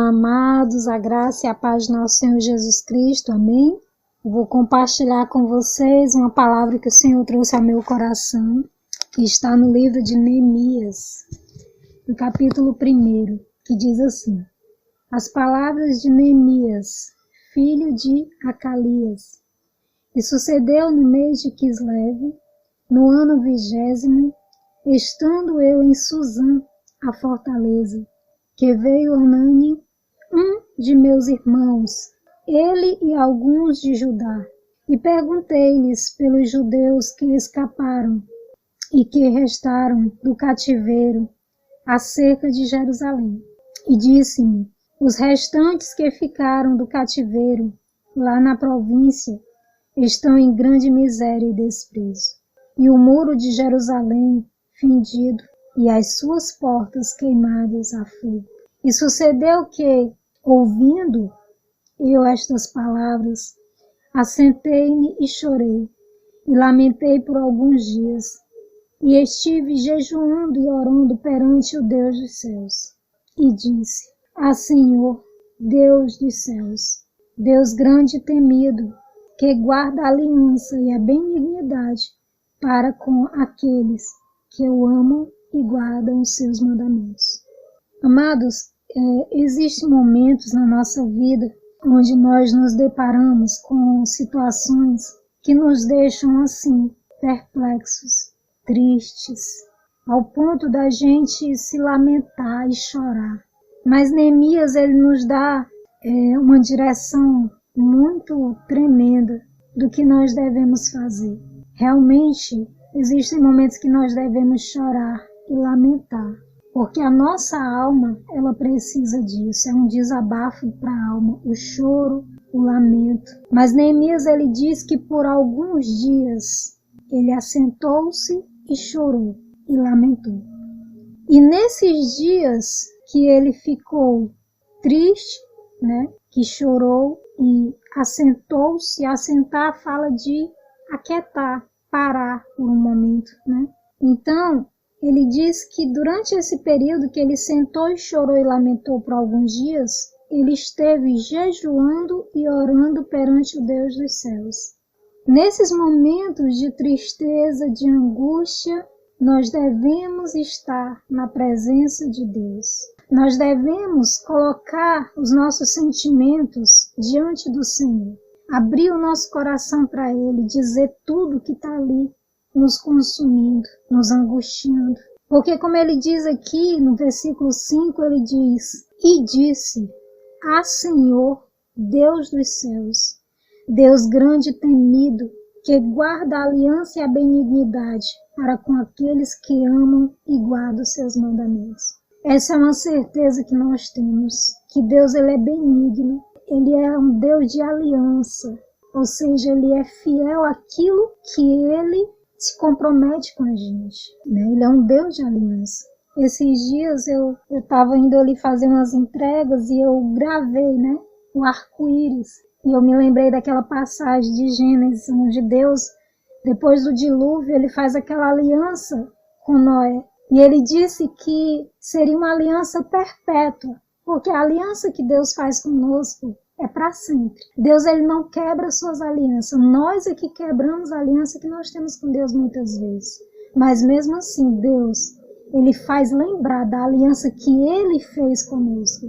Olá, amados, a graça e a paz de nosso Senhor Jesus Cristo, amém? Eu vou compartilhar com vocês uma palavra que o Senhor trouxe ao meu coração, que está no livro de Neemias, no capítulo 1, que diz assim: As palavras de Neemias, filho de Acalias. E sucedeu no mês de Quisleve, no ano 20º, estando eu em Susã, a fortaleza, que veio Hanani, um de meus irmãos, ele e alguns de Judá, e perguntei-lhes pelos judeus que escaparam e que restaram do cativeiro acerca de Jerusalém. E disse-me: os restantes que ficaram do cativeiro lá na província estão em grande miséria e desprezo, e o muro de Jerusalém fendido, e as suas portas queimadas a fogo. E sucedeu que, ouvindo eu estas palavras, assentei-me e chorei, e lamentei por alguns dias, e estive jejuando e orando perante o Deus dos céus. E disse: Senhor, Deus dos céus, Deus grande e temido, que guarda a aliança e a benignidade para com aqueles que o amam e guardam os seus mandamentos. Amados, existem momentos na nossa vida onde nós nos deparamos com situações que nos deixam assim, perplexos, tristes, ao ponto da gente se lamentar e chorar. Mas Neemias, ele nos dá uma direção muito tremenda do que nós devemos fazer. Realmente, existem momentos que nós devemos chorar e lamentar, porque a nossa alma, ela precisa disso, é um desabafo para a alma, o choro, o lamento. Mas Neemias, ele diz que por alguns dias ele assentou-se e chorou e lamentou. E nesses dias que ele ficou triste, que chorou e assentou-se, assentar fala de aquietar, parar por um momento, Então, ele diz que durante esse período que ele sentou e chorou e lamentou por alguns dias, ele esteve jejuando e orando perante o Deus dos céus. Nesses momentos de tristeza, de angústia, nós devemos estar na presença de Deus. Nós devemos colocar os nossos sentimentos diante do Senhor. Abrir o nosso coração para Ele, dizer tudo que está ali nos consumindo, nos angustiando. Porque como ele diz aqui no versículo 5, ele diz: E disse: Senhor, Deus dos céus, Deus grande e temido, que guarda a aliança e a benignidade para com aqueles que amam e guardam os seus mandamentos. Essa é uma certeza que nós temos, que Deus, ele é benigno, ele é um Deus de aliança, ou seja, ele é fiel àquilo que ele se compromete com a gente, Ele é um Deus de aliança. Esses dias eu estava indo ali fazer umas entregas e eu gravei, o arco-íris. E eu me lembrei daquela passagem de Gênesis, onde Deus, depois do dilúvio, ele faz aquela aliança com Noé. E ele disse que seria uma aliança perpétua, porque a aliança que Deus faz conosco é para sempre. Deus, ele não quebra suas alianças. Nós é que quebramos a aliança que nós temos com Deus muitas vezes. Mas mesmo assim, Deus, ele faz lembrar da aliança que ele fez conosco.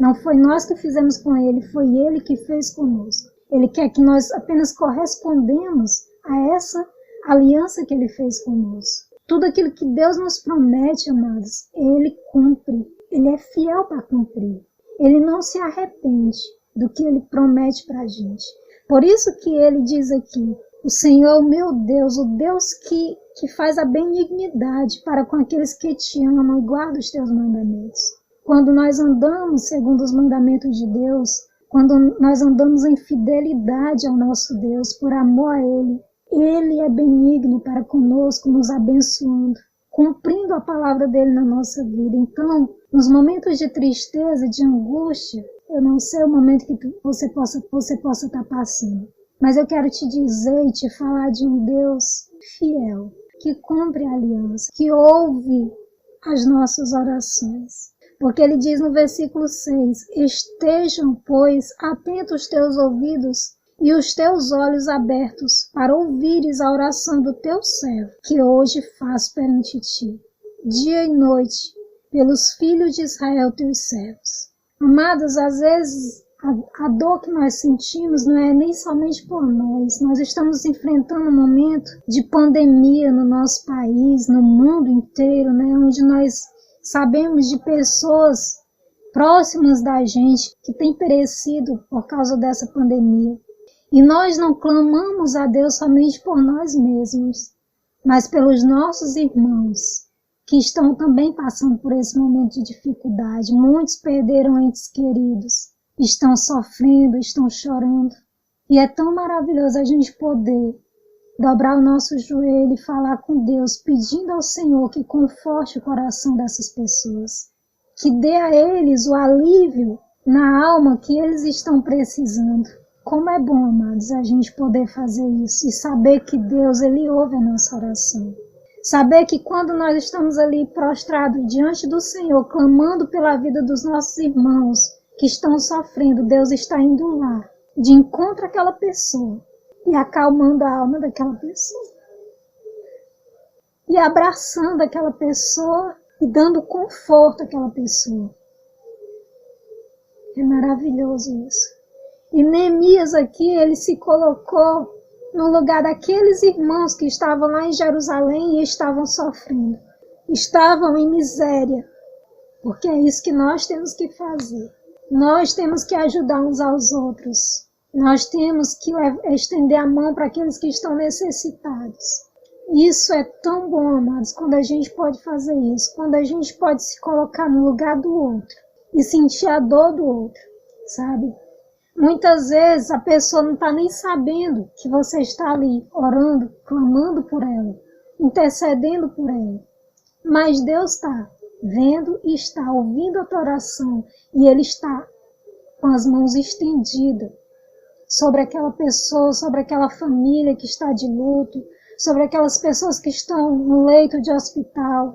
Não foi nós que fizemos com ele, foi ele que fez conosco. Ele quer que nós apenas correspondemos a essa aliança que ele fez conosco. Tudo aquilo que Deus nos promete, amados, ele cumpre. Ele é fiel para cumprir. Ele não se arrepende do que ele promete para a gente. Por isso que ele diz aqui: o Senhor é o meu Deus, o Deus que faz a benignidade para com aqueles que te amam e guardam os teus mandamentos. Quando nós andamos segundo os mandamentos de Deus, quando nós andamos em fidelidade ao nosso Deus, por amor a Ele, Ele é benigno para conosco, nos abençoando, cumprindo a palavra dele na nossa vida. Então, nos momentos de tristeza, de angústia, eu não sei o momento que você possa estar passando, mas eu quero te dizer e te falar de um Deus fiel, que cumpre a aliança, que ouve as nossas orações. Porque ele diz no versículo 6, estejam, pois, atentos os teus ouvidos e os teus olhos abertos para ouvires a oração do teu servo, que hoje faço perante ti, dia e noite, pelos filhos de Israel, teus servos. Amados, às vezes a dor que nós sentimos não é nem somente por nós. Nós estamos enfrentando um momento de pandemia no nosso país, no mundo inteiro, né? Onde nós sabemos de pessoas próximas da gente que têm perecido por causa dessa pandemia. E nós não clamamos a Deus somente por nós mesmos, mas pelos nossos irmãos que estão também passando por esse momento de dificuldade. Muitos perderam entes queridos, estão sofrendo, estão chorando. E é tão maravilhoso a gente poder dobrar o nosso joelho e falar com Deus, pedindo ao Senhor que conforte o coração dessas pessoas, que dê a eles o alívio na alma que eles estão precisando. Como é bom, amados, a gente poder fazer isso e saber que Deus, Ele ouve a nossa oração. Saber que quando nós estamos ali prostrados diante do Senhor, clamando pela vida dos nossos irmãos que estão sofrendo, Deus está indo lá, de encontro àquela pessoa e acalmando a alma daquela pessoa. E abraçando aquela pessoa e dando conforto àquela pessoa. É maravilhoso isso. E Neemias aqui, ele se colocou no lugar daqueles irmãos que estavam lá em Jerusalém e estavam sofrendo. Estavam em miséria. Porque é isso que nós temos que fazer. Nós temos que ajudar uns aos outros. Nós temos que estender a mão para aqueles que estão necessitados. Isso é tão bom, amados, quando a gente pode fazer isso. Quando a gente pode se colocar no lugar do outro e sentir a dor do outro, sabe? Muitas vezes a pessoa não está nem sabendo que você está ali orando, clamando por ela, intercedendo por ela. Mas Deus está vendo e está ouvindo a tua oração e Ele está com as mãos estendidas sobre aquela pessoa, sobre aquela família que está de luto, sobre aquelas pessoas que estão no leito de hospital.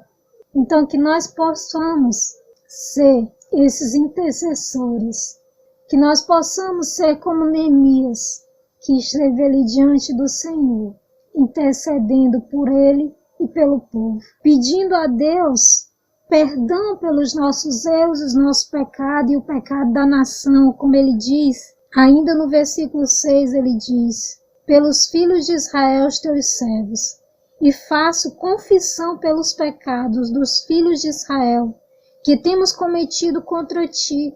Então que nós possamos ser esses intercessores, que nós possamos ser como Neemias, que esteve ali diante do Senhor, intercedendo por ele e pelo povo, pedindo a Deus perdão pelos nossos erros, os nossos pecados e o pecado da nação, como ele diz, ainda no versículo 6 ele diz, pelos filhos de Israel, os teus servos, e faço confissão pelos pecados dos filhos de Israel, que temos cometido contra ti.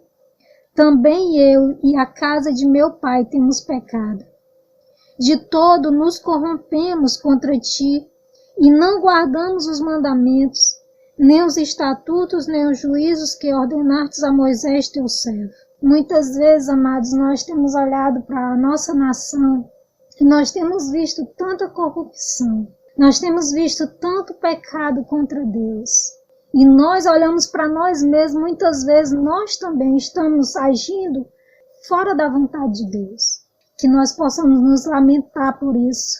Também eu e a casa de meu pai temos pecado. De todo nos corrompemos contra ti, e não guardamos os mandamentos, nem os estatutos, nem os juízos que ordenastes a Moisés teu servo. Muitas vezes, amados, nós temos olhado para a nossa nação e nós temos visto tanta corrupção, nós temos visto tanto pecado contra Deus. E nós olhamos para nós mesmos, muitas vezes nós também estamos agindo fora da vontade de Deus. Que nós possamos nos lamentar por isso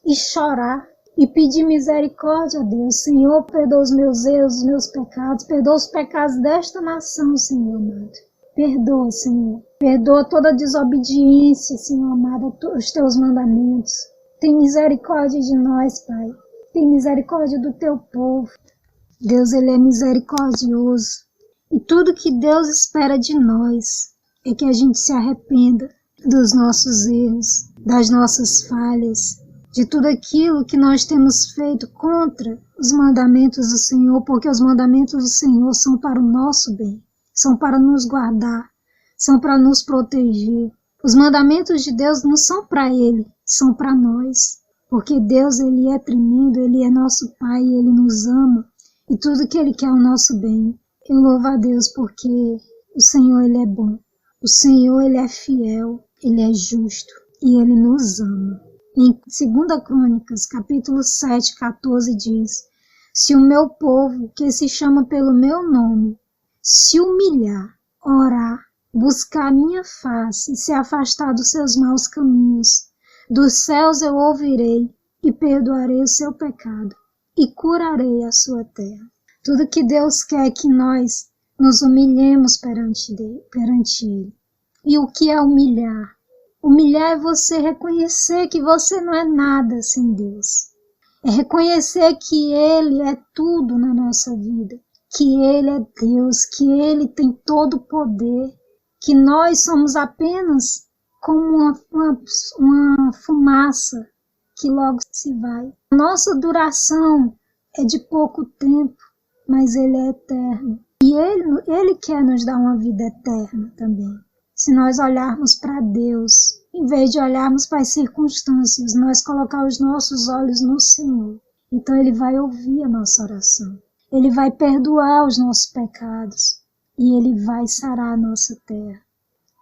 e chorar e pedir misericórdia a Deus. Senhor, perdoa os meus erros, os meus pecados, perdoa os pecados desta nação, Senhor amado. Perdoa, Senhor. Perdoa toda desobediência, Senhor amado, os teus mandamentos. Tem misericórdia de nós, Pai. Tem misericórdia do teu povo. Deus, Ele é misericordioso. E tudo que Deus espera de nós é que a gente se arrependa dos nossos erros, das nossas falhas, de tudo aquilo que nós temos feito contra os mandamentos do Senhor, porque os mandamentos do Senhor são para o nosso bem, são para nos guardar, são para nos proteger. Os mandamentos de Deus não são para Ele, são para nós, porque Deus, Ele é tremendo, Ele é nosso Pai, Ele nos ama. E tudo que Ele quer é o nosso bem. Eu louvo a Deus porque o Senhor, Ele é bom. O Senhor, Ele é fiel, Ele é justo e Ele nos ama. Em 2 Crônicas, capítulo 7, 14 diz, se o meu povo, que se chama pelo meu nome, se humilhar, orar, buscar a minha face e se afastar dos seus maus caminhos, dos céus eu ouvirei e perdoarei o seu pecado e curarei a sua terra. Tudo que Deus quer é que nós nos humilhemos perante Ele. E o que é humilhar? Humilhar é você reconhecer que você não é nada sem Deus. É reconhecer que Ele é tudo na nossa vida, que Ele é Deus, que Ele tem todo o poder, que nós somos apenas como uma fumaça que logo se vai. Nossa duração é de pouco tempo, mas Ele é eterno. E Ele quer nos dar uma vida eterna também. Se nós olharmos para Deus, em vez de olharmos para as circunstâncias, nós colocar os nossos olhos no Senhor, então Ele vai ouvir a nossa oração. Ele vai perdoar os nossos pecados e Ele vai sarar a nossa terra.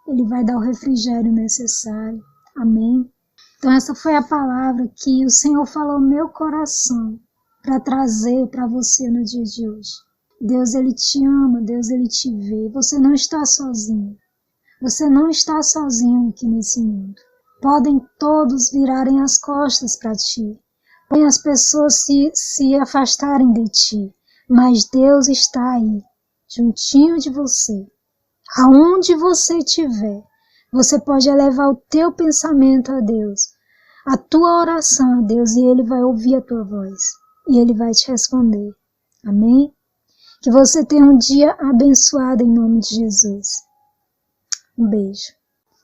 Ele vai dar o refrigério necessário. Amém? Então essa foi a palavra que o Senhor falou no meu coração para trazer para você no dia de hoje. Deus, Ele te ama, Deus, Ele te vê. Você não está sozinho. Você não está sozinho aqui nesse mundo. Podem todos virarem as costas para ti. Podem as pessoas se afastarem de ti. Mas Deus está aí, juntinho de você. Aonde você estiver, você pode elevar o teu pensamento a Deus, a tua oração a Deus, e Ele vai ouvir a tua voz. E Ele vai te responder. Amém? Que você tenha um dia abençoado em nome de Jesus. Um beijo.